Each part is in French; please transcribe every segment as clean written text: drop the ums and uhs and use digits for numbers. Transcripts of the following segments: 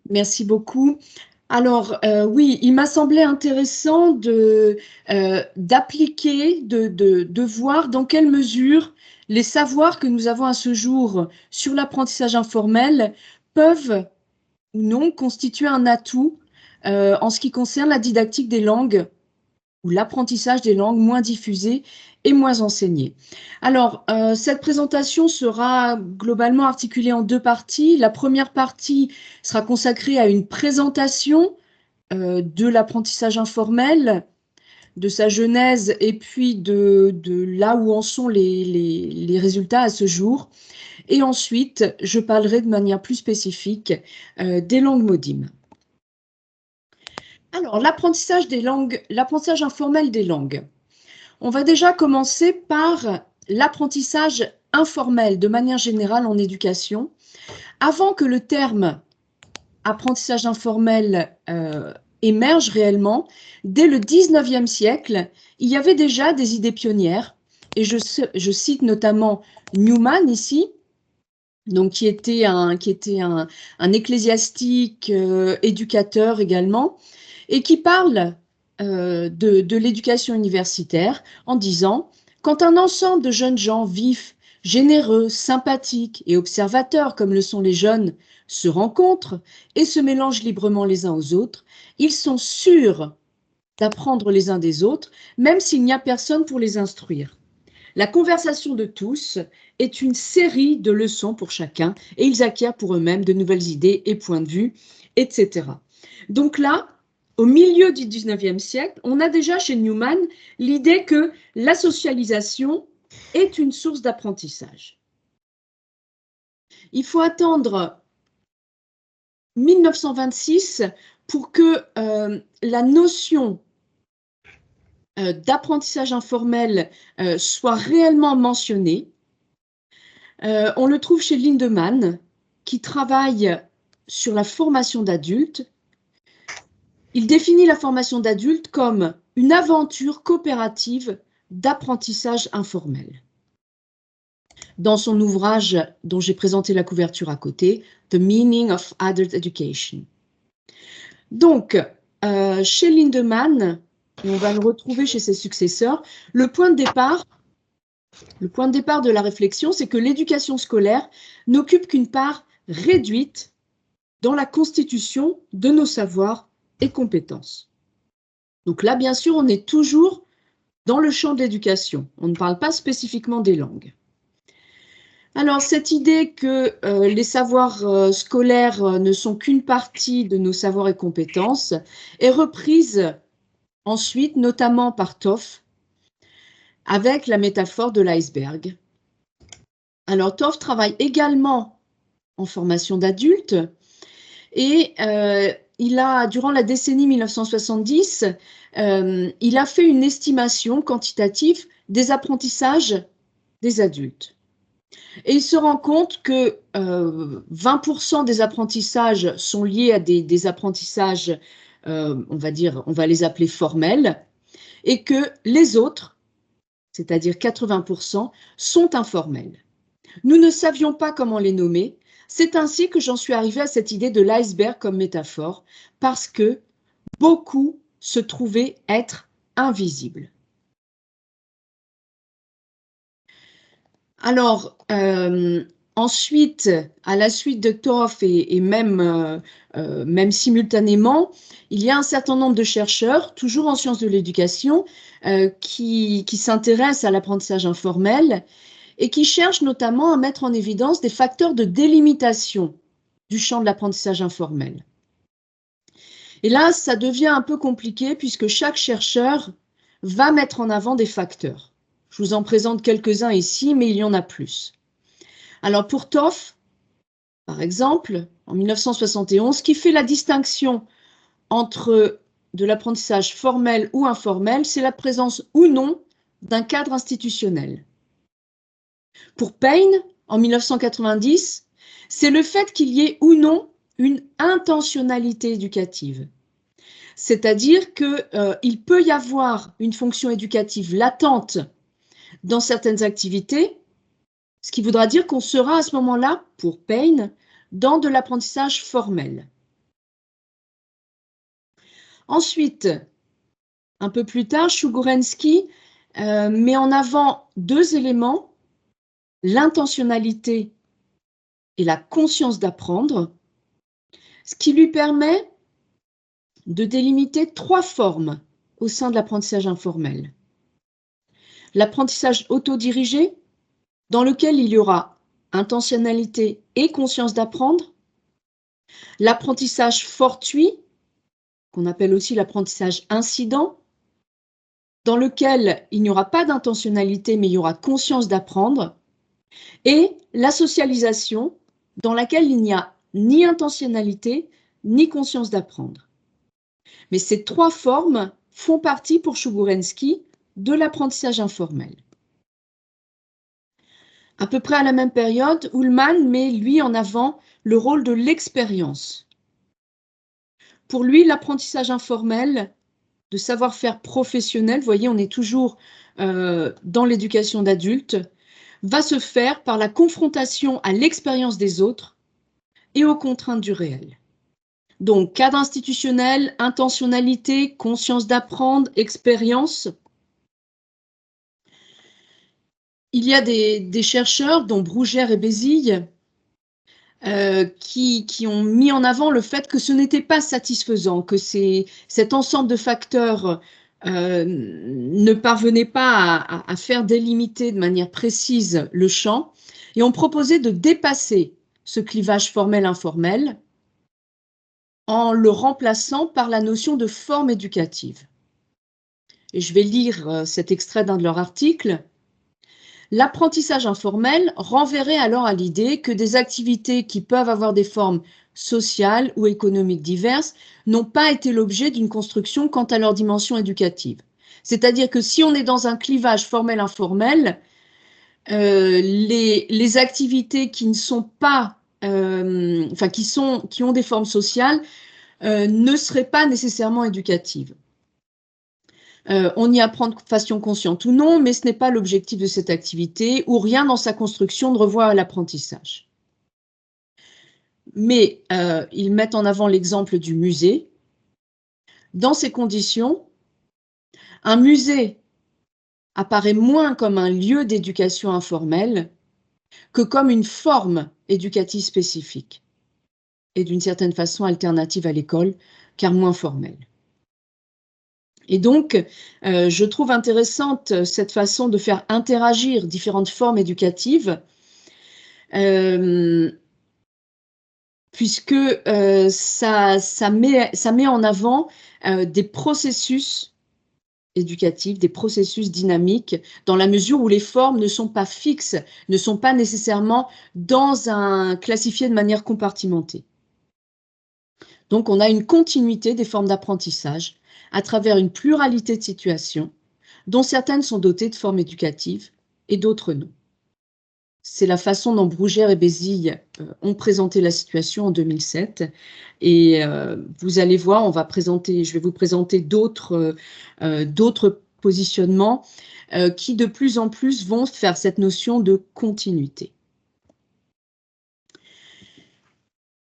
Merci beaucoup. Alors, oui, il m'a semblé intéressant d'appliquer, de voir dans quelle mesure les savoirs que nous avons à ce jour sur l'apprentissage informel peuvent ou non constituer un atout en ce qui concerne la didactique des langues ou l'apprentissage des langues moins diffusées et moins enseignées. Alors, cette présentation sera globalement articulée en deux parties. La première partie sera consacrée à une présentation de l'apprentissage informel, de sa genèse et puis de là où en sont les résultats à ce jour. Et ensuite, je parlerai de manière plus spécifique des langues modimes. Alors, l'apprentissage informel des langues. On va déjà commencer par l'apprentissage informel de manière générale en éducation. Avant que le terme apprentissage informel émerge réellement, dès le 19e siècle, il y avait déjà des idées pionnières, et je cite notamment Newman ici, donc qui était un ecclésiastique éducateur également, et qui parle de l'éducation universitaire en disant « Quand un ensemble de jeunes gens vifs, généreux, sympathiques et observateurs comme le sont les jeunes se rencontrent et se mélangent librement les uns aux autres, ils sont sûrs d'apprendre les uns des autres, même s'il n'y a personne pour les instruire. La conversation de tous est une série de leçons pour chacun et ils acquièrent pour eux-mêmes de nouvelles idées et points de vue, etc. » Donc là, au milieu du 19e siècle, on a déjà chez Newman l'idée que la socialisation est une source d'apprentissage. Il faut attendre 1926 pour que la notion d'apprentissage informel soit réellement mentionnée. On le trouve chez Lindemann, qui travaille sur la formation d'adultes. Il définit la formation d'adultes comme une aventure coopérative d'apprentissage informel. Dans son ouvrage dont j'ai présenté la couverture à côté, The Meaning of Adult Education. Donc, chez Lindemann, et on va le retrouver chez ses successeurs, le point de départ de la réflexion, c'est que l'éducation scolaire n'occupe qu'une part réduite dans la constitution de nos savoirs et compétences. Donc là, bien sûr, on est toujours dans le champ de l'éducation. On ne parle pas spécifiquement des langues. Alors, cette idée que les savoirs scolaires ne sont qu'une partie de nos savoirs et compétences est reprise ensuite, notamment par Toff, avec la métaphore de l'iceberg. Alors, Toff travaille également en formation d'adultes et durant la décennie 1970, il a fait une estimation quantitative des apprentissages des adultes. Et il se rend compte que 20% des apprentissages sont liés à des apprentissages, on va les appeler formels, et que les autres, c'est-à-dire 80%, sont informels. Nous ne savions pas comment les nommer. C'est ainsi que j'en suis arrivée à cette idée de l'iceberg comme métaphore, parce que beaucoup se trouvaient être invisibles. Alors, ensuite, à la suite de Toff et même simultanément, il y a un certain nombre de chercheurs, toujours en sciences de l'éducation, qui s'intéressent à l'apprentissage informel et qui cherchent notamment à mettre en évidence des facteurs de délimitation du champ de l'apprentissage informel. Et là, ça devient un peu compliqué puisque chaque chercheur va mettre en avant des facteurs. Je vous en présente quelques-uns ici, mais il y en a plus. Alors pour Toff, par exemple, en 1971, qui fait la distinction entre de l'apprentissage formel ou informel, c'est la présence ou non d'un cadre institutionnel. Pour Payne, en 1990, c'est le fait qu'il y ait ou non une intentionnalité éducative. C'est-à-dire qu'il peut y avoir une fonction éducative latente dans certaines activités, ce qui voudra dire qu'on sera à ce moment-là, pour Payne, dans de l'apprentissage formel. Ensuite, un peu plus tard, Chougorensky met en avant deux éléments, l'intentionnalité et la conscience d'apprendre, ce qui lui permet de délimiter trois formes au sein de l'apprentissage informel. L'apprentissage autodirigé, dans lequel il y aura intentionnalité et conscience d'apprendre. L'apprentissage fortuit, qu'on appelle aussi l'apprentissage incident, dans lequel il n'y aura pas d'intentionnalité, mais il y aura conscience d'apprendre. Et la socialisation, dans laquelle il n'y a ni intentionnalité, ni conscience d'apprendre. Mais ces trois formes font partie pour Chougorensky de l'apprentissage informel. À peu près à la même période, Ullmann met lui en avant le rôle de l'expérience. Pour lui, l'apprentissage informel de savoir-faire professionnel, vous voyez, on est toujours dans l'éducation d'adultes, va se faire par la confrontation à l'expérience des autres et aux contraintes du réel. Donc, cadre institutionnel, intentionnalité, conscience d'apprendre, expérience. Il y a des chercheurs, dont Brugère et Bézille, qui ont mis en avant le fait que ce n'était pas satisfaisant, que cet ensemble de facteurs ne parvenait pas à faire délimiter de manière précise le champ, et ont proposé de dépasser ce clivage formel-informel en le remplaçant par la notion de forme éducative. Et je vais lire cet extrait d'un de leurs articles. L'apprentissage informel renverrait alors à l'idée que des activités qui peuvent avoir des formes sociales ou économiques diverses n'ont pas été l'objet d'une construction quant à leur dimension éducative. C'est-à-dire que si on est dans un clivage formel-informel, les activités qui ne sont pas, qui ont des formes sociales, ne seraient pas nécessairement éducatives. On y apprend de façon consciente ou non, mais ce n'est pas l'objectif de cette activité ou rien dans sa construction ne revoit à l'apprentissage. Mais ils mettent en avant l'exemple du musée. Dans ces conditions, un musée apparaît moins comme un lieu d'éducation informelle que comme une forme éducative spécifique et d'une certaine façon alternative à l'école, car moins formelle. Et donc, je trouve intéressante cette façon de faire interagir différentes formes éducatives, puisque ça met en avant des processus éducatifs, des processus dynamiques, dans la mesure où les formes ne sont pas fixes, ne sont pas nécessairement classifiées de manière compartimentée. Donc, on a une continuité des formes d'apprentissage à travers une pluralité de situations, dont certaines sont dotées de formes éducatives et d'autres non. C'est la façon dont Brugère et Bézille ont présenté la situation en 2007. Et vous allez voir, je vais vous présenter d'autres positionnements qui de plus en plus vont faire cette notion de continuité.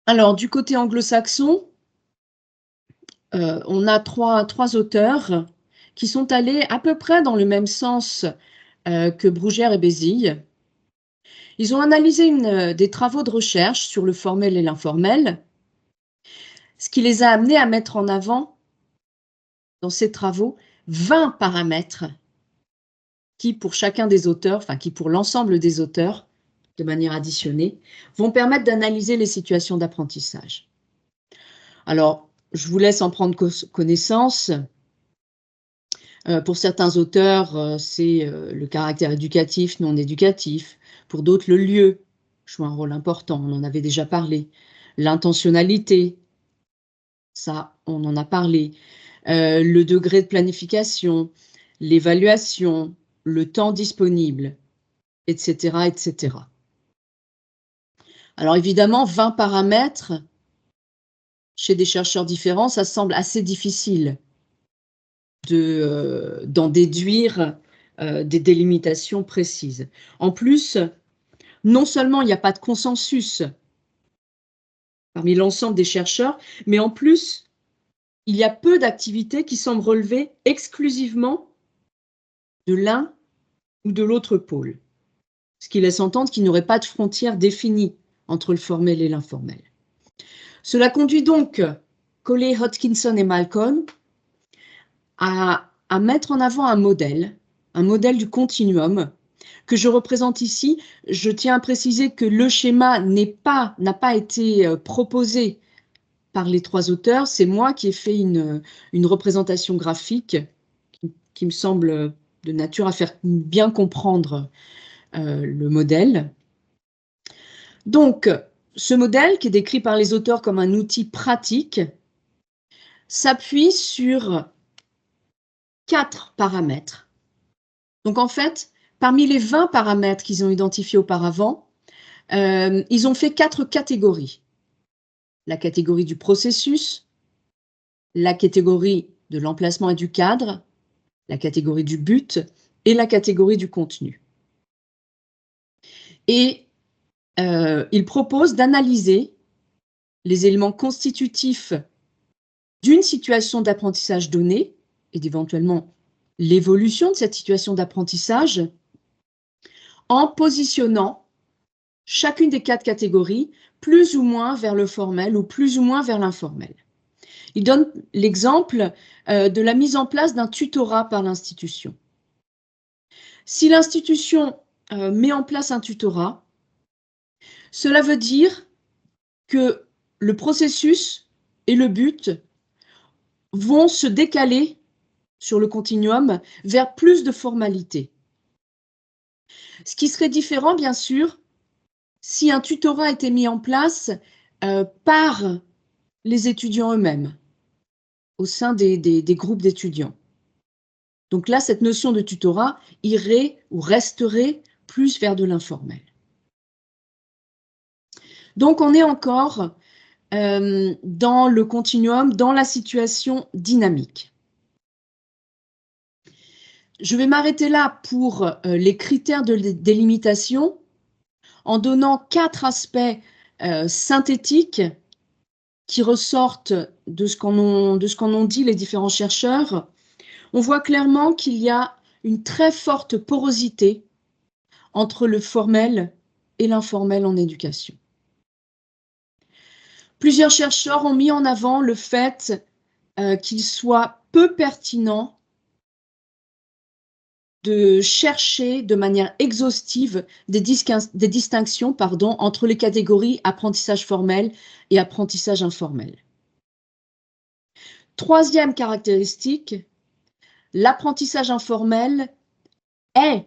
Alors, du côté anglo-saxon, on a trois auteurs qui sont allés à peu près dans le même sens que Brugère et Bézille. Ils ont analysé des travaux de recherche sur le formel et l'informel, ce qui les a amenés à mettre en avant, dans ces travaux, 20 paramètres qui, pour chacun des auteurs, enfin qui pour l'ensemble des auteurs, de manière additionnée, vont permettre d'analyser les situations d'apprentissage. Alors, je vous laisse en prendre connaissance. Pour certains auteurs, c'est le caractère éducatif, non éducatif. Pour d'autres, le lieu joue un rôle important, on en avait déjà parlé. L'intentionnalité, ça, on en a parlé. Le degré de planification, l'évaluation, le temps disponible, etc., etc. Alors évidemment, 20 paramètres, chez des chercheurs différents, ça semble assez difficile d'en déduire des délimitations précises. En plus, non seulement il n'y a pas de consensus parmi l'ensemble des chercheurs, mais en plus, il y a peu d'activités qui semblent relever exclusivement de l'un ou de l'autre pôle, ce qui laisse entendre qu'il n'y aurait pas de frontière définie entre le formel et l'informel. Cela conduit donc Colley, Hodgkinson et Malcolm à mettre en avant un modèle du continuum que je représente ici. Je tiens à préciser que le schéma n'a pas été proposé par les trois auteurs, c'est moi qui ai fait une représentation graphique qui me semble de nature à faire bien comprendre le modèle. Donc, ce modèle, qui est décrit par les auteurs comme un outil pratique, s'appuie sur 4 paramètres. Donc, en fait, parmi les 20 paramètres qu'ils ont identifiés auparavant, ils ont fait 4 catégories. La catégorie du processus, la catégorie de l'emplacement et du cadre, la catégorie du but et la catégorie du contenu. Et il propose d'analyser les éléments constitutifs d'une situation d'apprentissage donnée et d'éventuellement l'évolution de cette situation d'apprentissage en positionnant chacune des 4 catégories plus ou moins vers le formel ou plus ou moins vers l'informel. Il donne l'exemple de la mise en place d'un tutorat par l'institution. Si l'institution met en place un tutorat, cela veut dire que le processus et le but vont se décaler sur le continuum vers plus de formalité. Ce qui serait différent, bien sûr, si un tutorat était mis en place par les étudiants eux-mêmes, au sein des groupes d'étudiants. Donc là, cette notion de tutorat irait ou resterait plus vers de l'informel. Donc on est encore dans le continuum, dans la situation dynamique. Je vais m'arrêter là pour les critères de délimitation en donnant 4 aspects synthétiques qui ressortent de ce qu'en ont dit les différents chercheurs. On voit clairement qu'il y a une très forte porosité entre le formel et l'informel en éducation. Plusieurs chercheurs ont mis en avant le fait qu'il soit peu pertinent de chercher de manière exhaustive des distinctions entre les catégories apprentissage formel et apprentissage informel. Troisième caractéristique, l'apprentissage informel est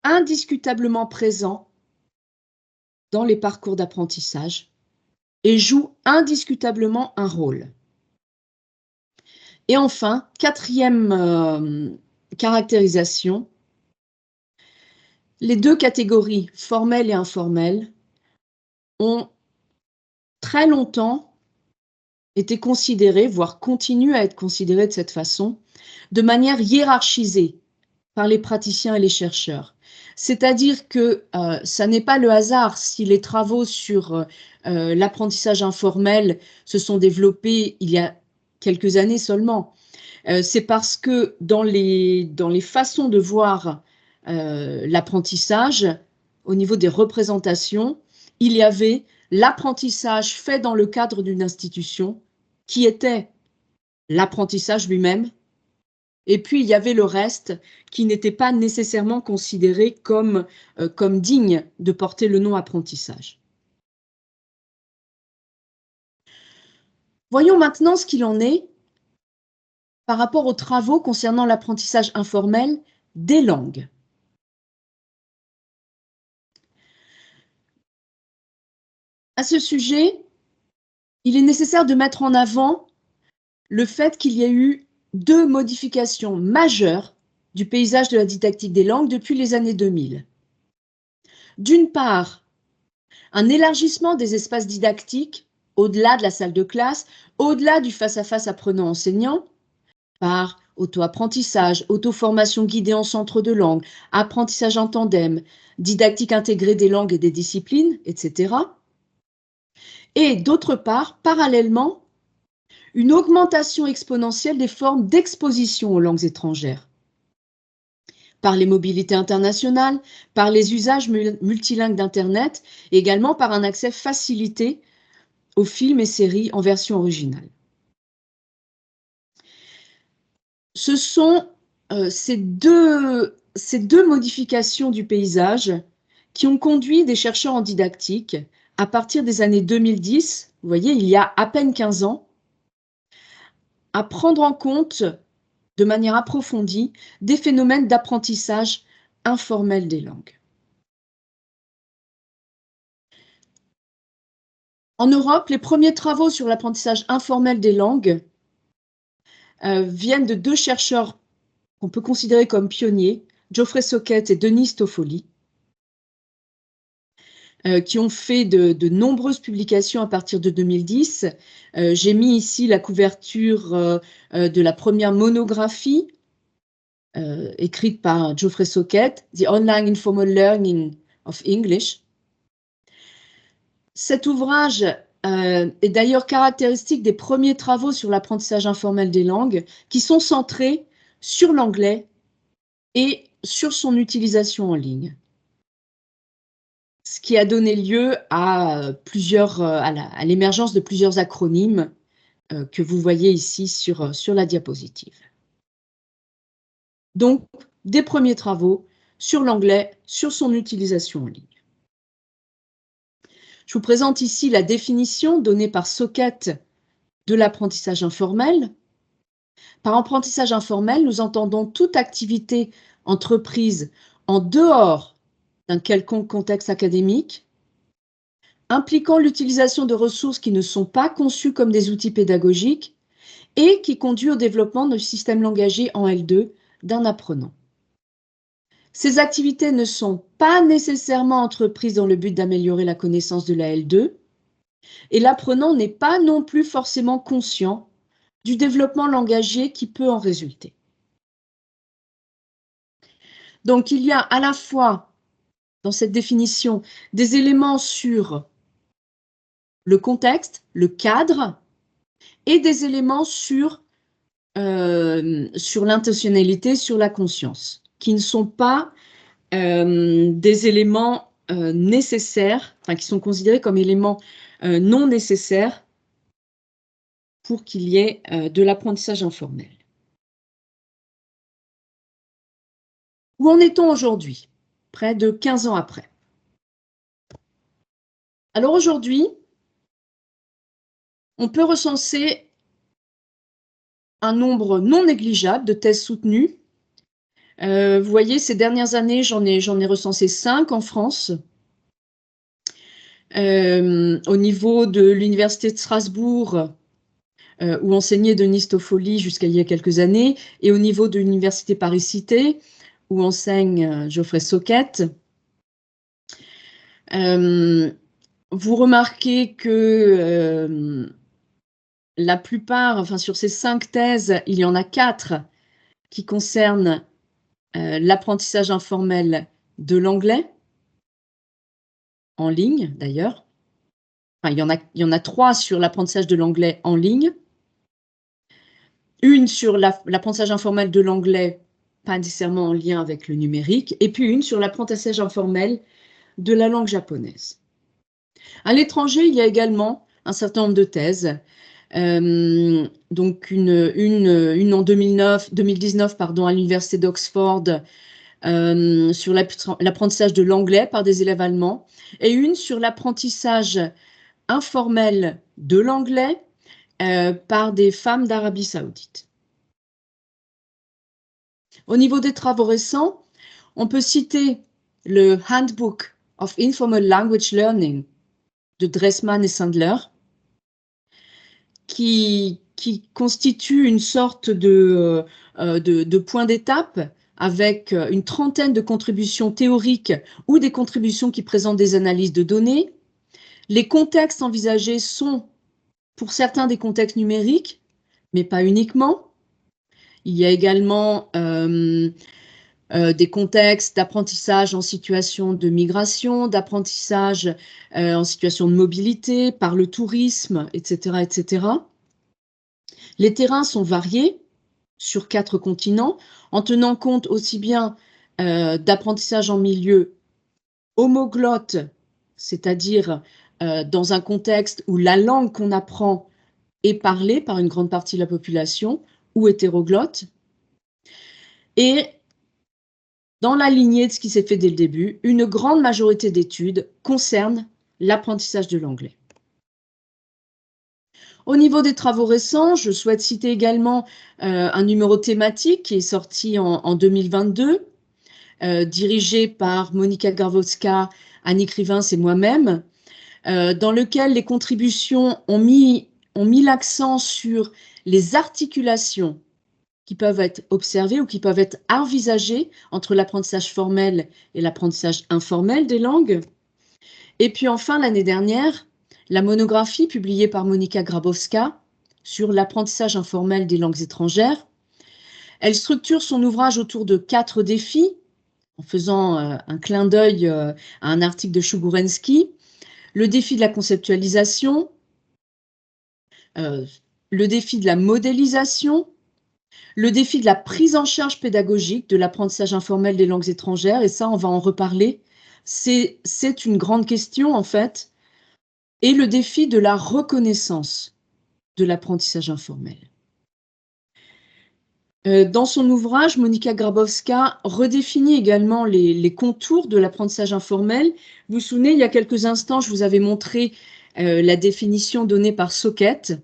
indiscutablement présent dans les parcours d'apprentissage et joue indiscutablement un rôle. Et enfin, quatrième caractérisation, les 2 catégories, formelle et informelle, ont très longtemps été considérées, voire continuent à être considérées de cette façon, de manière hiérarchisée par les praticiens et les chercheurs. C'est-à-dire que ça n'est pas le hasard si les travaux sur l'apprentissage informel se sont développés il y a quelques années seulement. C'est parce que dans les façons de voir l'apprentissage, au niveau des représentations, il y avait l'apprentissage fait dans le cadre d'une institution, qui était l'apprentissage lui-même, et puis il y avait le reste qui n'était pas nécessairement considéré comme digne de porter le nom apprentissage. Voyons maintenant ce qu'il en est par rapport aux travaux concernant l'apprentissage informel des langues. À ce sujet, il est nécessaire de mettre en avant le fait qu'il y a eu 2 modifications majeures du paysage de la didactique des langues depuis les années 2000. D'une part, un élargissement des espaces didactiques au-delà de la salle de classe, au-delà du face-à-face apprenant-enseignant, par auto-apprentissage, auto-formation guidée en centre de langue, apprentissage en tandem, didactique intégrée des langues et des disciplines, etc. Et d'autre part, parallèlement, une augmentation exponentielle des formes d'exposition aux langues étrangères, par les mobilités internationales, par les usages multilingues d'Internet, et également par un accès facilité aux films et séries en version originale. Ce sont ces deux modifications du paysage qui ont conduit des chercheurs en didactique, à partir des années 2010, vous voyez, il y a à peine 15 ans, à prendre en compte de manière approfondie des phénomènes d'apprentissage informel des langues. En Europe, les premiers travaux sur l'apprentissage informel des langues viennent de deux chercheurs qu'on peut considérer comme pionniers, Geoffrey Socket et Denis Toffoli, qui ont fait de nombreuses publications à partir de 2010. J'ai mis ici la couverture de la première monographie écrite par Geoffrey Socket, The Online Informal Learning of English. Cet ouvrage est d'ailleurs caractéristique des premiers travaux sur l'apprentissage informel des langues, qui sont centrés sur l'anglais et sur son utilisation en ligne. Ce qui a donné lieu à l'émergence de plusieurs acronymes que vous voyez ici sur la diapositive. Donc, des premiers travaux sur l'anglais, sur son utilisation en ligne. Je vous présente ici la définition donnée par Socket de l'apprentissage informel. Par apprentissage informel, nous entendons toute activité entreprise en dehors d'un quelconque contexte académique, impliquant l'utilisation de ressources qui ne sont pas conçues comme des outils pédagogiques et qui conduit au développement du système langagier en L2 d'un apprenant. Ces activités ne sont pas nécessairement entreprises dans le but d'améliorer la connaissance de la L2 et l'apprenant n'est pas non plus forcément conscient du développement langagier qui peut en résulter. Donc, il y a à la fois, dans cette définition, des éléments sur le contexte, le cadre, et des éléments sur l'intentionnalité, sur la conscience, qui ne sont pas des éléments nécessaires, enfin qui sont considérés comme éléments non nécessaires pour qu'il y ait de l'apprentissage informel. Où en est-on aujourd'hui, près de 15 ans après? Alors aujourd'hui, on peut recenser un nombre non négligeable de thèses soutenues. Vous voyez, ces dernières années, j'en ai recensé 5 en France. Au niveau de l'Université de Strasbourg, où enseignait Denis Toffoli jusqu'à il y a quelques années, et au niveau de l'Université Paris-Cité, où enseigne Geoffrey Socket. Vous remarquez que la plupart, enfin sur ces 5 thèses, il y en a 4 qui concernent l'apprentissage informel de l'anglais, en ligne d'ailleurs. Enfin, il y en a 3 sur l'apprentissage de l'anglais en ligne, une sur l'apprentissage informel de l'anglais, pas nécessairement en lien avec le numérique, et puis une sur l'apprentissage informel de la langue japonaise. À l'étranger, il y a également un certain nombre de thèses, donc une en 2019 à l'Université d'Oxford sur l'apprentissage de l'anglais par des élèves allemands, et une sur l'apprentissage informel de l'anglais par des femmes d'Arabie Saoudite. Au niveau des travaux récents, on peut citer le Handbook of Informal Language Learning de Dressman et Sandler, qui constitue une sorte de point d'étape avec une trentaine de contributions théoriques ou des contributions qui présentent des analyses de données. Les contextes envisagés sont, pour certains, des contextes numériques, mais pas uniquement. Il y a également des contextes d'apprentissage en situation de migration, d'apprentissage en situation de mobilité, par le tourisme, etc., etc. Les terrains sont variés sur 4 continents, en tenant compte aussi bien d'apprentissage en milieu homoglotte, c'est-à-dire dans un contexte où la langue qu'on apprend est parlée par une grande partie de la population, ou hétéroglotte. Et dans la lignée de ce qui s'est fait dès le début, une grande majorité d'études concernent l'apprentissage de l'anglais. Au niveau des travaux récents, je souhaite citer également un numéro thématique qui est sorti en 2022, dirigé par Monika Grabowska, Annick Rivens et moi-même, dans lequel les contributions ont mis l'accent sur les articulations qui peuvent être observées ou qui peuvent être envisagées entre l'apprentissage formel et l'apprentissage informel des langues. Et puis enfin, l'année dernière, la monographie publiée par Monika Grabowska sur l'apprentissage informel des langues étrangères. Elle structure son ouvrage autour de 4 défis, en faisant un clin d'œil à un article de Chougourenski. Le défi de la conceptualisation, le défi de la modélisation, le défi de la prise en charge pédagogique de l'apprentissage informel des langues étrangères, et ça, on va en reparler. C'est une grande question, en fait, et le défi de la reconnaissance de l'apprentissage informel. Dans son ouvrage, Monika Grabowska redéfinit également les contours de l'apprentissage informel. Vous vous souvenez, il y a quelques instants, je vous avais montré la définition donnée par Socket.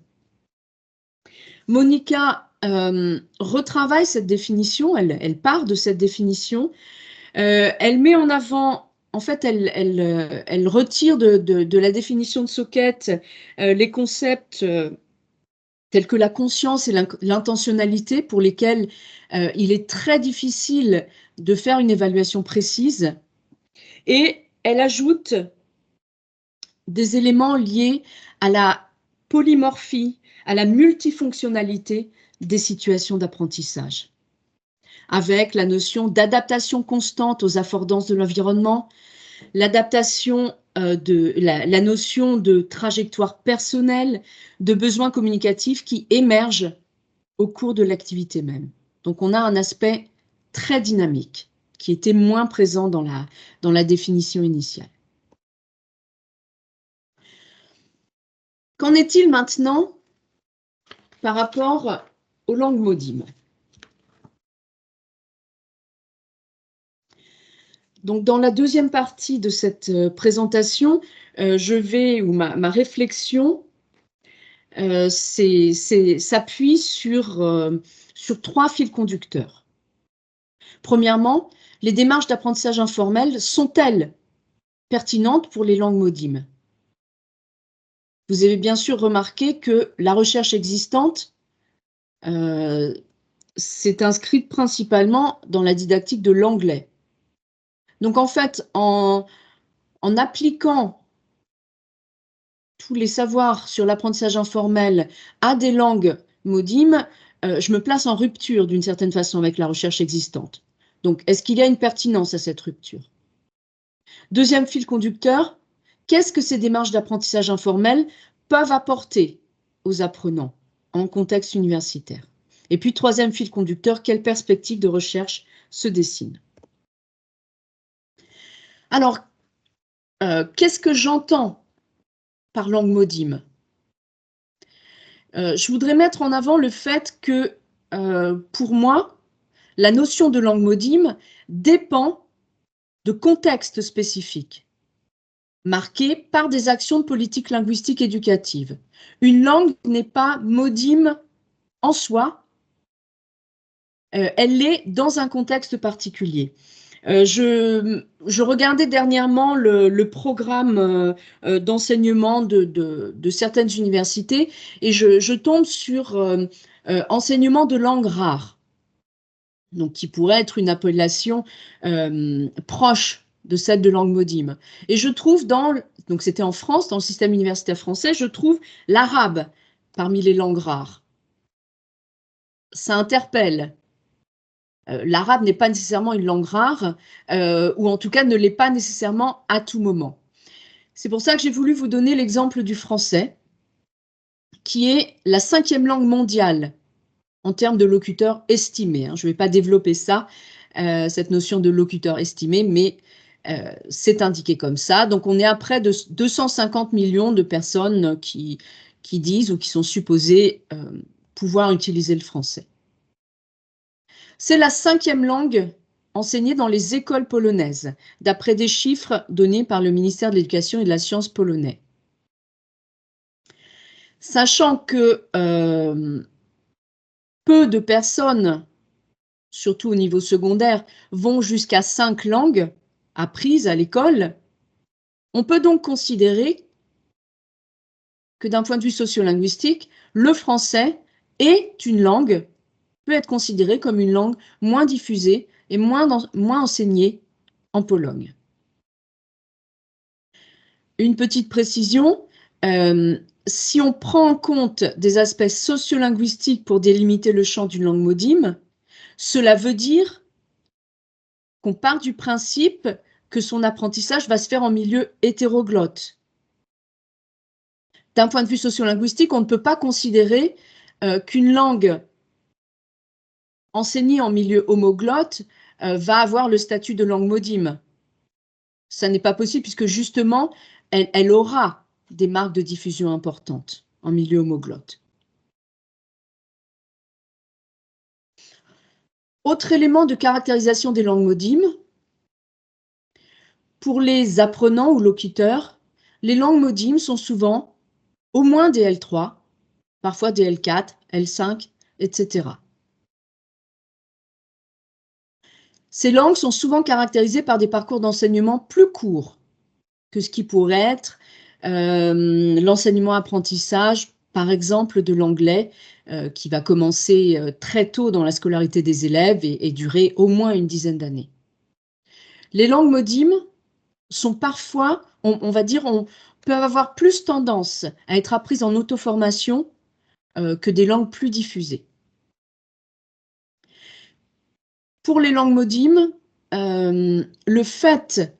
Monika retravaille cette définition, elle part de cette définition, elle met en avant, en fait, elle retire de la définition de Socket les concepts tels que la conscience et l'intentionnalité, pour lesquels il est très difficile de faire une évaluation précise. Et elle ajoute des éléments liés à la polymorphie, à la multifonctionnalité des situations d'apprentissage, avec la notion d'adaptation constante aux affordances de l'environnement, l'adaptation la notion de trajectoire personnelle, de besoins communicatifs qui émergent au cours de l'activité même. Donc on a un aspect très dynamique qui était moins présent dans la définition initiale. Qu'en est-il maintenant par rapport aux langues modymes? Donc, dans la deuxième partie de cette présentation, ma réflexion s'appuie sur 3 fils conducteurs. Premièrement, les démarches d'apprentissage informel sont-elles pertinentes pour les langues modymes? Vous avez bien sûr remarqué que la recherche existante s'est inscrite principalement dans la didactique de l'anglais. Donc en fait, en appliquant tous les savoirs sur l'apprentissage informel à des langues modymes, je me place en rupture d'une certaine façon avec la recherche existante. Donc, est-ce qu'il y a une pertinence à cette rupture? Deuxième fil conducteur, qu'est-ce que ces démarches d'apprentissage informel peuvent apporter aux apprenants en contexte universitaire? Et puis, troisième fil conducteur, quelle perspective de recherche se dessine? Alors, qu'est-ce que j'entends par langue modyme? Je voudrais mettre en avant le fait que, pour moi, la notion de langue modyme dépend de contextes spécifiques, marqués par des actions de politique linguistique éducative. Une langue n'est pas modyme en soi, elle l'est dans un contexte particulier. Je regardais dernièrement le programme d'enseignement de certaines universités et je tombe sur enseignement de langues rares, donc qui pourrait être une appellation proche de celle de langue modyme. Et je trouve donc c'était en France, dans le système universitaire français, je trouve l'arabe parmi les langues rares. Ça interpelle. L'arabe n'est pas nécessairement une langue rare, ou en tout cas ne l'est pas nécessairement à tout moment. C'est pour ça que j'ai voulu vous donner l'exemple du français, qui est la 5e langue mondiale en termes de locuteurs estimés. Je ne vais pas développer ça, cette notion de locuteur estimé, mais c'est indiqué comme ça. Donc, on est à près de 250 millions de personnes qui disent ou qui sont supposées pouvoir utiliser le français. C'est la 5e langue enseignée dans les écoles polonaises, d'après des chiffres donnés par le ministère de l'Éducation et de la Science polonais. Sachant que peu de personnes, surtout au niveau secondaire, vont jusqu'à 5 langues apprises à l'école, on peut donc considérer que d'un point de vue sociolinguistique, le français est une langue, peut être considérée comme une langue moins diffusée et moins enseignée en Pologne. Une petite précision, si on prend en compte des aspects sociolinguistiques pour délimiter le champ d'une langue modime, cela veut dire qu'on part du principe que son apprentissage va se faire en milieu hétéroglotte. D'un point de vue sociolinguistique, on ne peut pas considérer qu'une langue enseignée en milieu homoglotte va avoir le statut de langue modime. Ça n'est pas possible puisque justement, elle aura des marques de diffusion importantes en milieu homoglotte. Autre élément de caractérisation des langues modimes, pour les apprenants ou locuteurs, les langues modimes sont souvent au moins des L3, parfois des L4, L5, etc. Ces langues sont souvent caractérisées par des parcours d'enseignement plus courts que ce qui pourrait être l'enseignement-apprentissage, par exemple, de l'anglais, qui va commencer très tôt dans la scolarité des élèves et durer au moins une dizaine d'années. Les langues modimes sont parfois, on va dire, peuvent avoir plus tendance à être apprises en auto-formation que des langues plus diffusées. Pour les langues modimes, le fait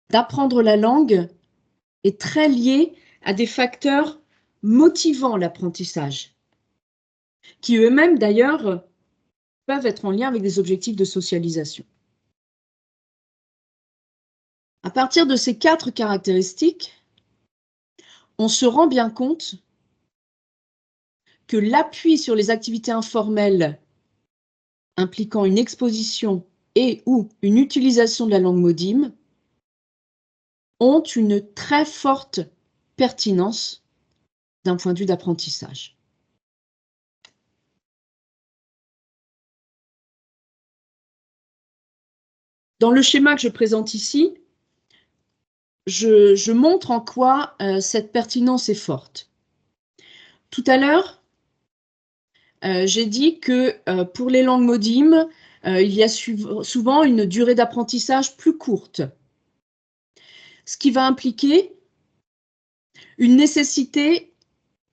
d'apprendre la langue est très lié à des facteurs motivant l'apprentissage, qui eux-mêmes d'ailleurs peuvent être en lien avec des objectifs de socialisation. À partir de ces 4 caractéristiques, on se rend bien compte que l'appui sur les activités informelles impliquant une exposition et ou une utilisation de la langue modime ont une très forte pertinence d'un point de vue d'apprentissage. Dans le schéma que je présente ici, je montre en quoi cette pertinence est forte. Tout à l'heure, j'ai dit que pour les langues modimes, il y a souvent une durée d'apprentissage plus courte, ce qui va impliquer une nécessité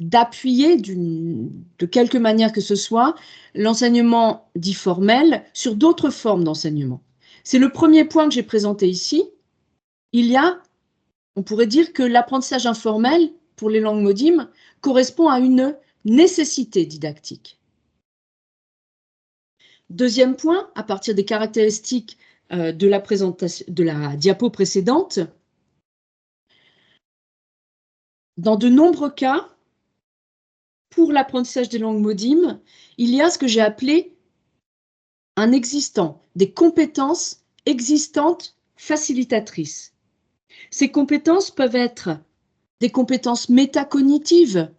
d'appuyer de quelque manière que ce soit l'enseignement dit formel sur d'autres formes d'enseignement. C'est le premier point que j'ai présenté ici. On pourrait dire que l'apprentissage informel pour les langues modimes correspond à une nécessité didactique. Deuxième point, à partir des caractéristiques de la diapo précédente, dans de nombreux cas, pour l'apprentissage des langues modimes, il y a ce que j'ai appelé un existant, des compétences existantes facilitatrices. Ces compétences peuvent être des compétences métacognitives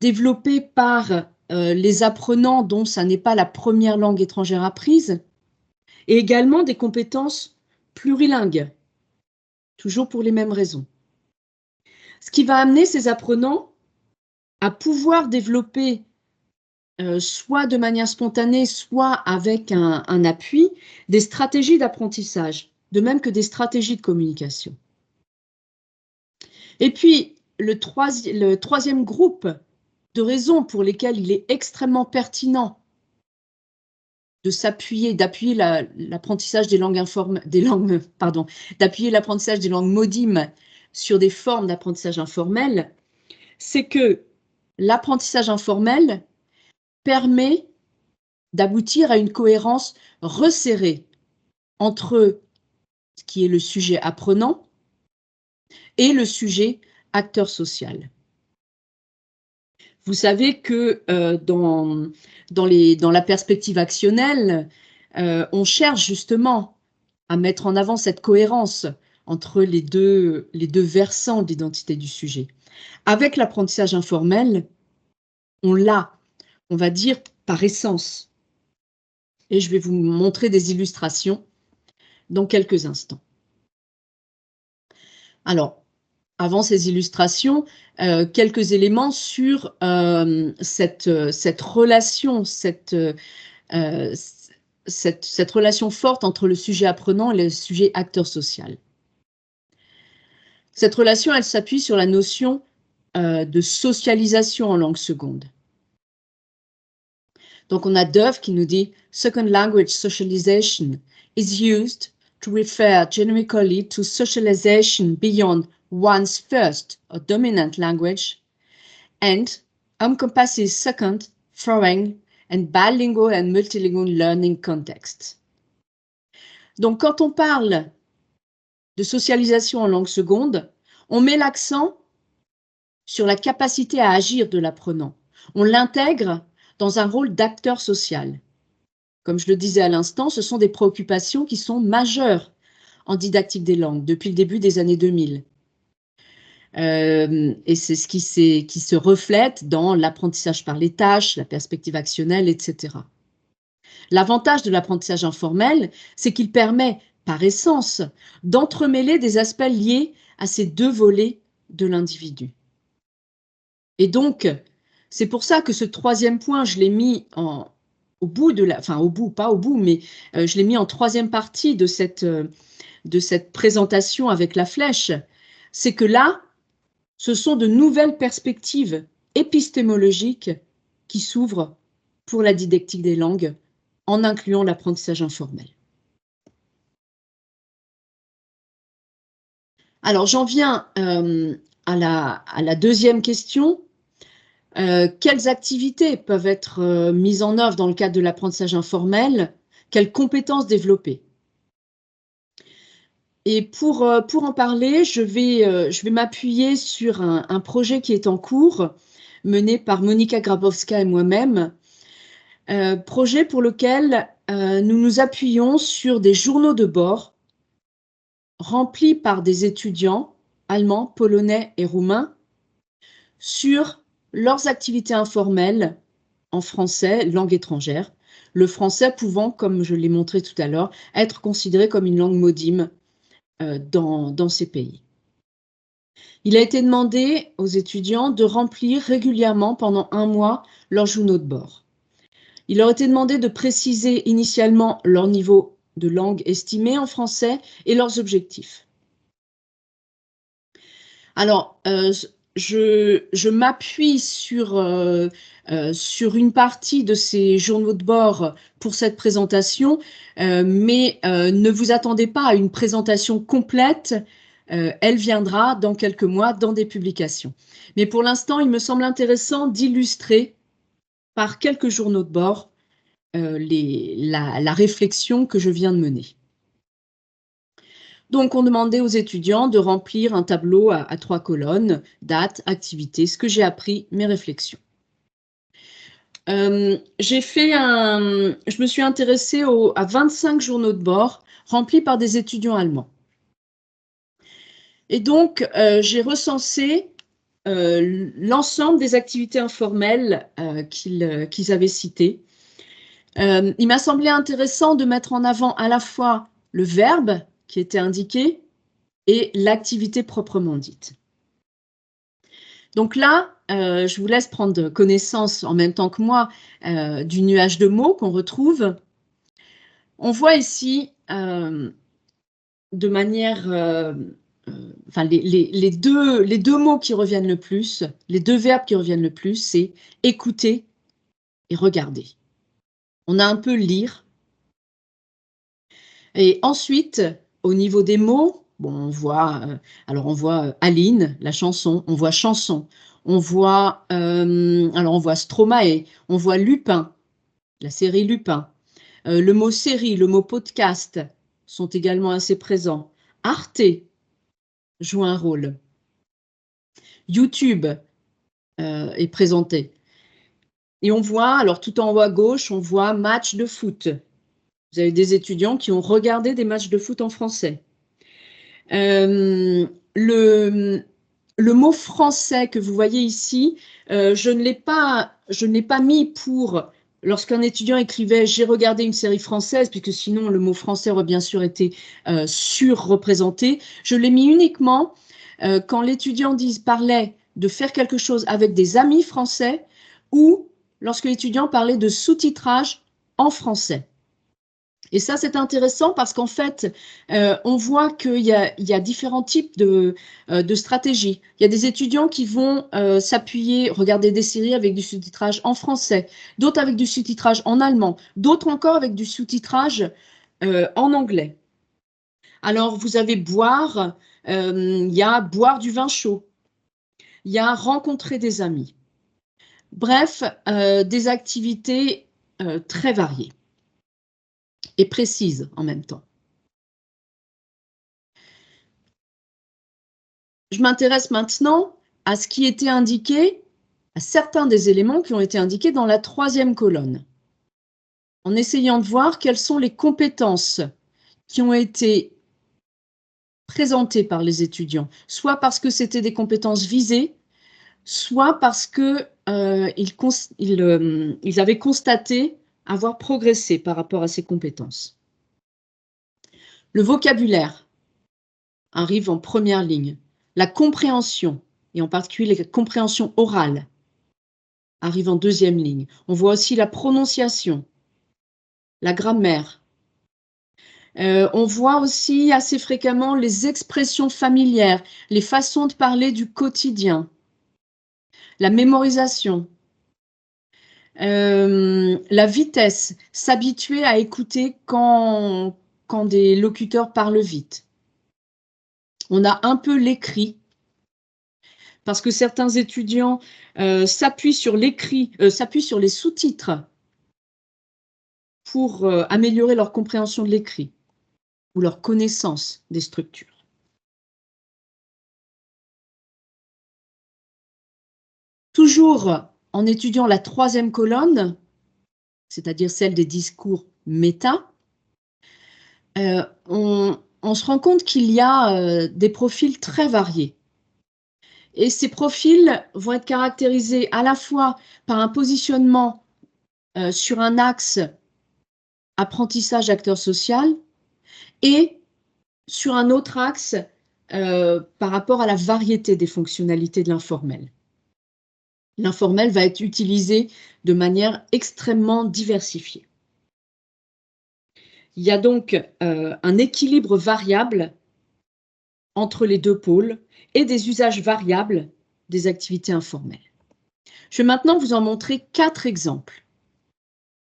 développées par les apprenants dont ça n'est pas la première langue étrangère apprise, et également des compétences plurilingues, toujours pour les mêmes raisons. Ce qui va amener ces apprenants à pouvoir développer, soit de manière spontanée, soit avec un appui, des stratégies d'apprentissage, de même que des stratégies de communication. Et puis, le troisième groupe de raisons pour lesquelles il est extrêmement pertinent de s'appuyer, d'appuyer l'apprentissage des langues d'appuyer l'apprentissage des langues modimes sur des formes d'apprentissage informel, c'est que l'apprentissage informel permet d'aboutir à une cohérence resserrée entre ce qui est le sujet apprenant et le sujet acteur social. Vous savez que dans la perspective actionnelle, on cherche justement à mettre en avant cette cohérence entre les deux versants d'identité du sujet. Avec l'apprentissage informel, on l'a, on va dire, par essence. Et je vais vous montrer des illustrations dans quelques instants. Alors, avant ces illustrations, quelques éléments sur cette relation, cette relation forte entre le sujet apprenant et le sujet acteur social. Cette relation, elle s'appuie sur la notion de socialisation en langue seconde. Donc, on a Dove qui nous dit « Second language socialization is used to refer generically to socialization beyond one's first or dominant language and encompasses second, foreign, and bilingual and multilingual learning contexts. » Donc, quand on parle de socialisation en langue seconde, on met l'accent sur la capacité à agir de l'apprenant. On l'intègre dans un rôle d'acteur social. Comme je le disais à l'instant, ce sont des préoccupations qui sont majeures en didactique des langues depuis le début des années 2000. Et c'est ce qui se reflète dans l'apprentissage par les tâches, la perspective actionnelle, etc. L'avantage de l'apprentissage informel, c'est qu'il permet, par essence, d'entremêler des aspects liés à ces deux volets de l'individu. Et donc, c'est pour ça que ce troisième point, je l'ai mis au bout de la, enfin au bout, pas au bout, mais je l'ai mis en troisième partie de cette présentation avec la flèche. C'est que là, ce sont de nouvelles perspectives épistémologiques qui s'ouvrent pour la didactique des langues en incluant l'apprentissage informel. Alors, j'en viens à la deuxième question. Quelles activités peuvent être mises en œuvre dans le cadre de l'apprentissage informel? Quelles compétences développer? Et pour en parler, je vais m'appuyer sur un projet qui est en cours, mené par Monika Grabowska et moi-même, projet pour lequel nous nous appuyons sur des journaux de bord remplis par des étudiants allemands, polonais et roumains sur leurs activités informelles en français, langue étrangère, le français pouvant, comme je l'ai montré tout à l'heure, être considéré comme une langue modime dans ces pays. Il a été demandé aux étudiants de remplir régulièrement pendant 1 mois leurs journaux de bord. Il leur a été demandé de préciser initialement leur niveau de langue estimé en français et leurs objectifs. Alors, je m'appuie sur une partie de ces journaux de bord pour cette présentation, mais ne vous attendez pas à une présentation complète. Elle viendra dans quelques mois dans des publications. Mais pour l'instant, il me semble intéressant d'illustrer par quelques journaux de bord la réflexion que je viens de mener. Donc, on demandait aux étudiants de remplir un tableau à 3 colonnes, date, activité, ce que j'ai appris, mes réflexions. Je me suis intéressée à 25 journaux de bord remplis par des étudiants allemands. Et donc, j'ai recensé l'ensemble des activités informelles qu'ils avaient citées. Il m'a semblé intéressant de mettre en avant à la fois le verbe qui était indiqué et l'activité proprement dite. Donc là, je vous laisse prendre connaissance en même temps que moi du nuage de mots qu'on retrouve. On voit ici de manière, enfin les deux mots qui reviennent le plus, les deux verbes qui reviennent le plus, c'est écouter et regarder. On a un peu lire. Et ensuite, au niveau des mots, bon, on voit Aline, la chanson, on voit chanson, On voit, alors on voit Stromae, on voit Lupin, la série Lupin. Le mot série, le mot podcast sont également assez présents. Arte joue un rôle. YouTube est présenté. Et on voit, alors tout en haut à gauche, on voit match de foot. Vous avez des étudiants qui ont regardé des matchs de foot en français. Le mot français que vous voyez ici, je ne l'ai pas mis pour, lorsqu'un étudiant écrivait « j'ai regardé une série française », puisque sinon le mot français aurait bien sûr été surreprésenté. Je l'ai mis uniquement quand l'étudiant parlait de faire quelque chose avec des amis français ou lorsque l'étudiant parlait de sous-titrage en français. Et ça, c'est intéressant parce qu'en fait, on voit qu'il y a différents types de stratégies. Il y a des étudiants qui vont s'appuyer, regarder des séries avec du sous-titrage en français, d'autres avec du sous-titrage en allemand, d'autres encore avec du sous-titrage en anglais. Alors, vous avez boire, il y a boire du vin chaud, il y a rencontrer des amis. Bref, des activités très variées et précises en même temps. Je m'intéresse maintenant à ce qui était indiqué, à certains des éléments qui ont été indiqués dans la troisième colonne, en essayant de voir quelles sont les compétences qui ont été présentées par les étudiants, soit parce que c'était des compétences visées, soit parce qu'ils avaient constaté avoir progressé par rapport à ces compétences. Le vocabulaire arrive en première ligne. La compréhension, et en particulier la compréhension orale, arrive en deuxième ligne. On voit aussi la prononciation, la grammaire. On voit aussi assez fréquemment les expressions familières, les façons de parler du quotidien, la mémorisation, la vitesse, s'habituer à écouter quand des locuteurs parlent vite. On a un peu l'écrit, parce que certains étudiants s'appuient sur l'écrit, s'appuient sur les sous-titres pour améliorer leur compréhension de l'écrit ou leur connaissance des structures. Toujours en étudiant la troisième colonne, c'est-à-dire celle des discours méta, on se rend compte qu'il y a des profils très variés. Et ces profils vont être caractérisés à la fois par un positionnement sur un axe apprentissage acteur social et sur un autre axe par rapport à la variété des fonctionnalités de l'informel. L'informel va être utilisé de manière extrêmement diversifiée. Il y a donc un équilibre variable entre les deux pôles et des usages variables des activités informelles. Je vais maintenant vous en montrer 4 exemples.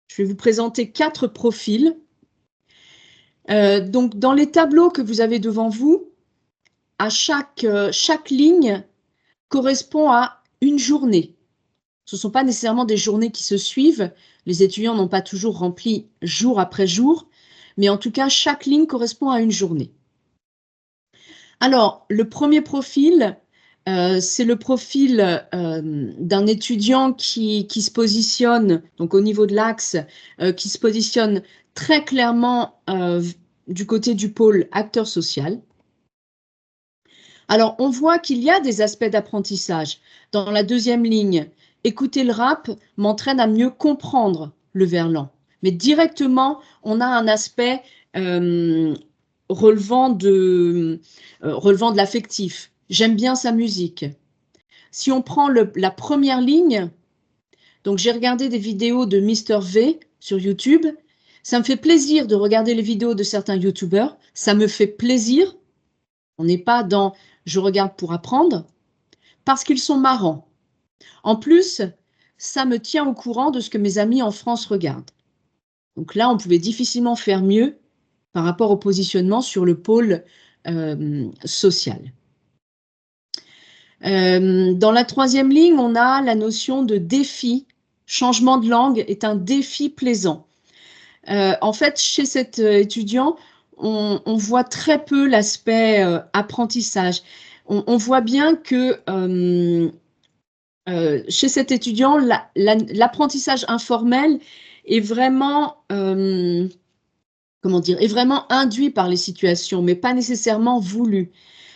Je vais vous présenter 4 profils. Donc, dans les tableaux que vous avez devant vous, à chaque ligne correspond à une journée. Ce ne sont pas nécessairement des journées qui se suivent. Les étudiants n'ont pas toujours rempli jour après jour, mais en tout cas, chaque ligne correspond à une journée. Alors, le premier profil, c'est le profil d'un étudiant qui se positionne, donc au niveau de l'axe, qui se positionne très clairement du côté du pôle acteur social. Alors, on voit qu'il y a des aspects d'apprentissage. Dans la deuxième ligne, écouter le rap m'entraîne à mieux comprendre le verlan. Mais directement, on a un aspect relevant de l'affectif. J'aime bien sa musique. Si on prend la première ligne, donc j'ai regardé des vidéos de Mr V sur YouTube, ça me fait plaisir de regarder les vidéos de certains YouTubeurs, ça me fait plaisir, on n'est pas dans « je regarde pour apprendre », parce qu'ils sont marrants. En plus, ça me tient au courant de ce que mes amis en France regardent. Donc là, on pouvait difficilement faire mieux par rapport au positionnement sur le pôle social. Dans la troisième ligne, on a la notion de défi. Changement de langue est un défi plaisant. En fait, chez cet étudiant, on voit très peu l'aspect apprentissage. On voit bien que chez cet étudiant, l'apprentissage informel est vraiment, comment dire, est vraiment induit par les situations, mais pas nécessairement voulu.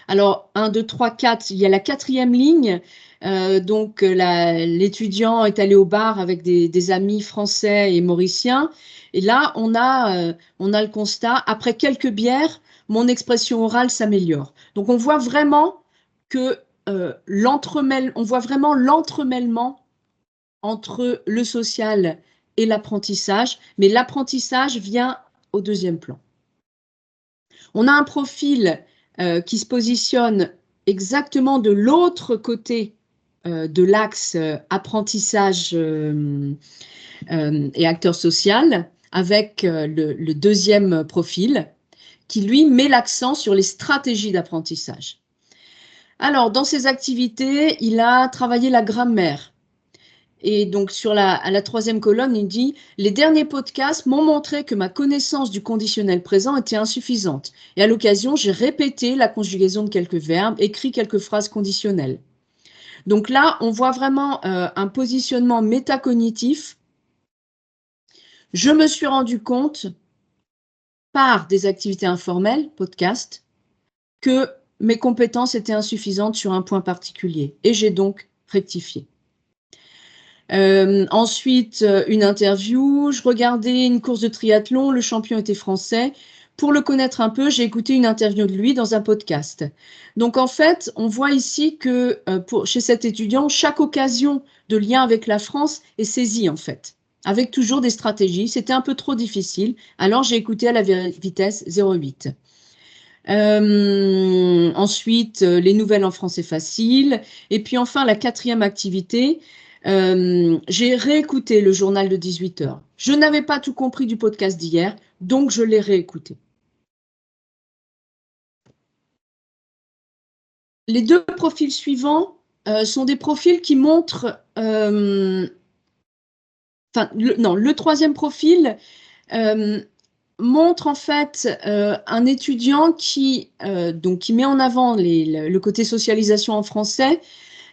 Alors, 1, 2, 3, 4, il y a la quatrième ligne. Donc, l'étudiant est allé au bar avec des amis français et mauriciens. Et là, on a le constat, après quelques bières, mon expression orale s'améliore. Donc, on voit vraiment que on voit vraiment l'entremêlement entre le social et l'apprentissage, mais l'apprentissage vient au deuxième plan. On a un profil qui se positionne exactement de l'autre côté de l'axe apprentissage et acteur social, avec le deuxième profil, qui lui met l'accent sur les stratégies d'apprentissage. Alors, dans ses activités, il a travaillé la grammaire. Et donc, à la troisième colonne, il dit « Les derniers podcasts m'ont montré que ma connaissance du conditionnel présent était insuffisante. Et à l'occasion, j'ai répété la conjugaison de quelques verbes, écrit quelques phrases conditionnelles. » Donc là, on voit vraiment un positionnement métacognitif. Je me suis rendu compte, par des activités informelles, podcast, que mes compétences étaient insuffisantes sur un point particulier. Et j'ai donc rectifié. Ensuite, une interview. Je regardais une course de triathlon. Le champion était français. Pour le connaître un peu, j'ai écouté une interview de lui dans un podcast. Donc, en fait, on voit ici que chez cet étudiant, chaque occasion de lien avec la France est saisie, en fait, avec toujours des stratégies. C'était un peu trop difficile. Alors, j'ai écouté à la vitesse 0,8. Ensuite, les nouvelles en français facile. Et puis enfin, la quatrième activité, j'ai réécouté le journal de 18 heures. Je n'avais pas tout compris du podcast d'hier, donc je l'ai réécouté. Les deux profils suivants sont des profils qui montrent... le troisième profil montre en fait un étudiant qui met en avant le côté socialisation en français,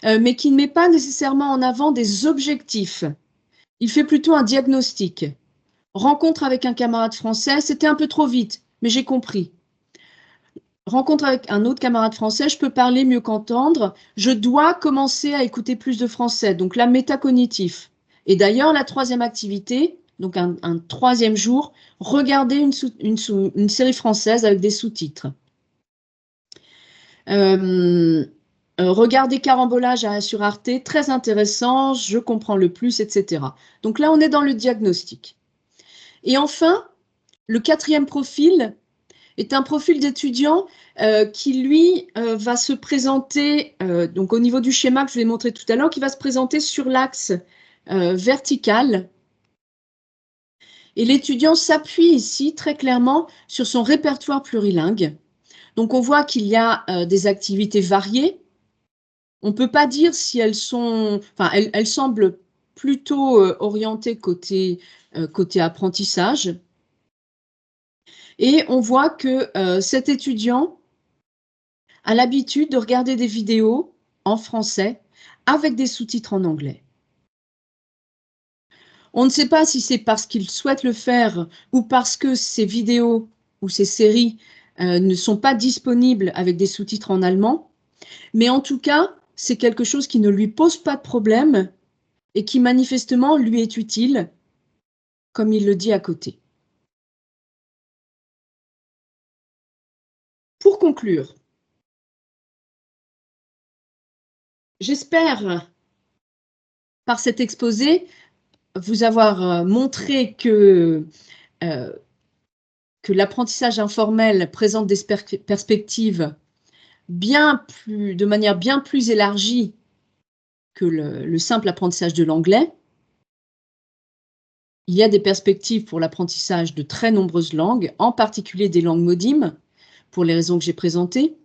mais qui ne met pas nécessairement en avant des objectifs. Il fait plutôt un diagnostic. Rencontre avec un camarade français, c'était un peu trop vite, mais j'ai compris. Rencontre avec un autre camarade français, je peux parler mieux qu'entendre. Je dois commencer à écouter plus de français, donc la métacognitif. Et d'ailleurs, la troisième activité, donc un troisième jour, regarder une série française avec des sous-titres. Regarder Carambolage sur Arte, très intéressant, je comprends le plus, etc. Donc là, on est dans le diagnostic. Et enfin, le quatrième profil est un profil d'étudiant qui, lui, va se présenter, donc au niveau du schéma que je vous ai montré tout à l'heure, qui va se présenter sur l'axe vertical. Et l'étudiant s'appuie ici très clairement sur son répertoire plurilingue. Donc on voit qu'il y a des activités variées. On ne peut pas dire si elles sont... Enfin, elles semblent plutôt orientées côté apprentissage. Et on voit que cet étudiant a l'habitude de regarder des vidéos en français avec des sous-titres en anglais. On ne sait pas si c'est parce qu'il souhaite le faire ou parce que ces vidéos ou ces séries ne sont pas disponibles avec des sous-titres en allemand, mais en tout cas, c'est quelque chose qui ne lui pose pas de problème et qui manifestement lui est utile, comme il le dit à côté. Pour conclure, j'espère, par cet exposé, vous avoir montré que l'apprentissage informel présente des perspectives de manière bien plus élargie que le simple apprentissage de l'anglais. Il y a des perspectives pour l'apprentissage de très nombreuses langues, en particulier des langues modymes, pour les raisons que j'ai présentées.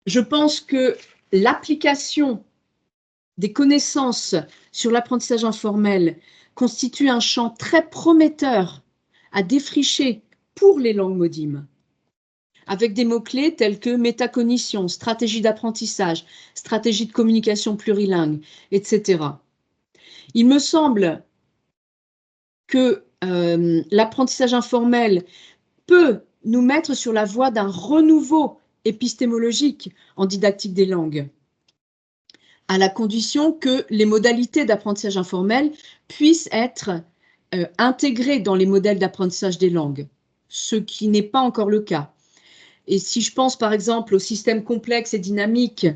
Je pense que l'application des connaissances sur l'apprentissage informel constitue un champ très prometteur à défricher pour les langues modimes, avec des mots-clés tels que métacognition, stratégie d'apprentissage, stratégie de communication plurilingue, etc. Il me semble que l'apprentissage informel peut nous mettre sur la voie d'un renouveau épistémologique en didactique des langues, à la condition que les modalités d'apprentissage informel puissent être intégrées dans les modèles d'apprentissage des langues, ce qui n'est pas encore le cas. Et si je pense par exemple au système complexe et dynamique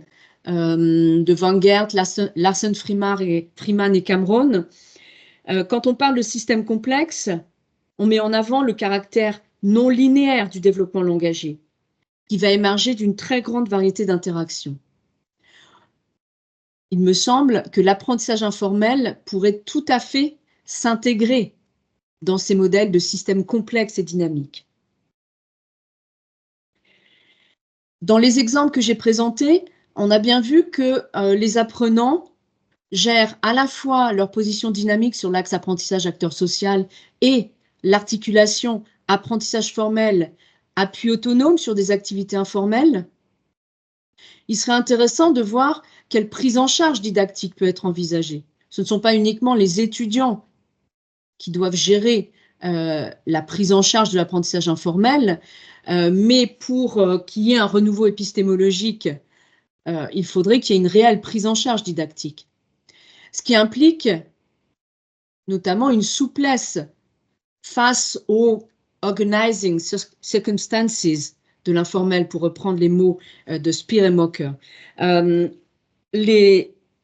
de Van Gert, Larsen, Freeman et Cameron, quand on parle de système complexe, on met en avant le caractère non linéaire du développement langagier, qui va émerger d'une très grande variété d'interactions. Il me semble que l'apprentissage informel pourrait tout à fait s'intégrer dans ces modèles de systèmes complexes et dynamiques. Dans les exemples que j'ai présentés, on a bien vu que les apprenants gèrent à la fois leur position dynamique sur l'axe apprentissage acteur social et l'articulation apprentissage formel, appui autonome sur des activités informelles. Il serait intéressant de voir quelle prise en charge didactique peut être envisagée. Ce ne sont pas uniquement les étudiants qui doivent gérer la prise en charge de l'apprentissage informel, mais pour qu'il y ait un renouveau épistémologique, il faudrait qu'il y ait une réelle prise en charge didactique. Ce qui implique notamment une souplesse face aux organizing circumstances de l'informel, pour reprendre les mots de Speer et Mocker.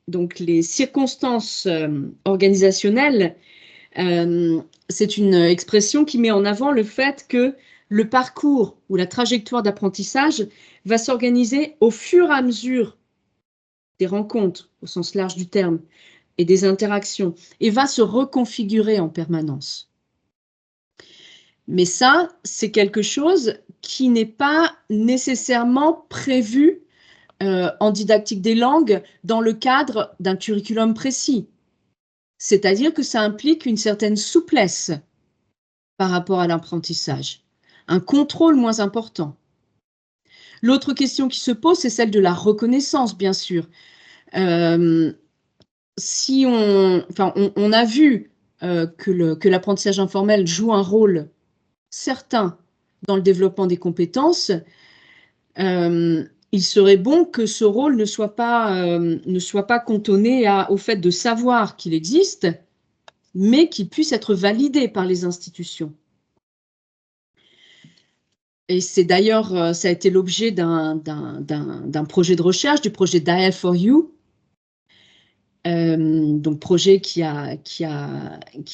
Donc les circonstances organisationnelles, c'est une expression qui met en avant le fait que le parcours ou la trajectoire d'apprentissage va s'organiser au fur et à mesure des rencontres, au sens large du terme, et des interactions, et va se reconfigurer en permanence. Mais ça, c'est quelque chose qui n'est pas nécessairement prévu en didactique des langues dans le cadre d'un curriculum précis. C'est-à-dire que ça implique une certaine souplesse par rapport à l'apprentissage, un contrôle moins important. L'autre question qui se pose, c'est celle de la reconnaissance, bien sûr. Si on a vu que l'apprentissage informel joue un rôle certain dans le développement des compétences, il serait bon que ce rôle ne soit pas cantonné au fait de savoir qu'il existe, mais qu'il puisse être validé par les institutions. Et c'est d'ailleurs, ça a été l'objet d'un projet de recherche, du projet Dial4U, donc projet qui a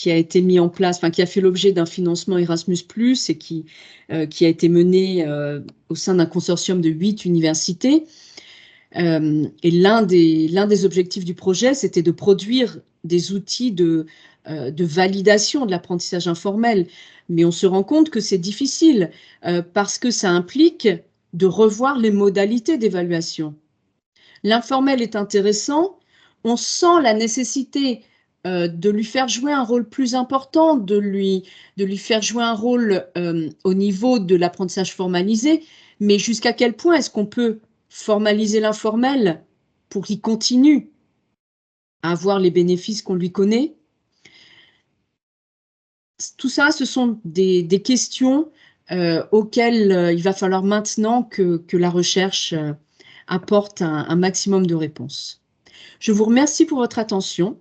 été mis en place, enfin qui a fait l'objet d'un financement Erasmus+, et qui a été mené au sein d'un consortium de 8 universités. Et l'un des objectifs du projet, c'était de produire des outils de validation de l'apprentissage informel. Mais on se rend compte que c'est difficile parce que ça implique de revoir les modalités d'évaluation. L'informel est intéressant, on sent la nécessité de lui faire jouer un rôle plus important, de lui faire jouer un rôle au niveau de l'apprentissage formalisé, mais jusqu'à quel point est-ce qu'on peut formaliser l'informel pour qu'il continue à avoir les bénéfices qu'on lui connaît? Tout ça, ce sont des questions auxquelles il va falloir maintenant que la recherche apporte un maximum de réponses. Je vous remercie pour votre attention.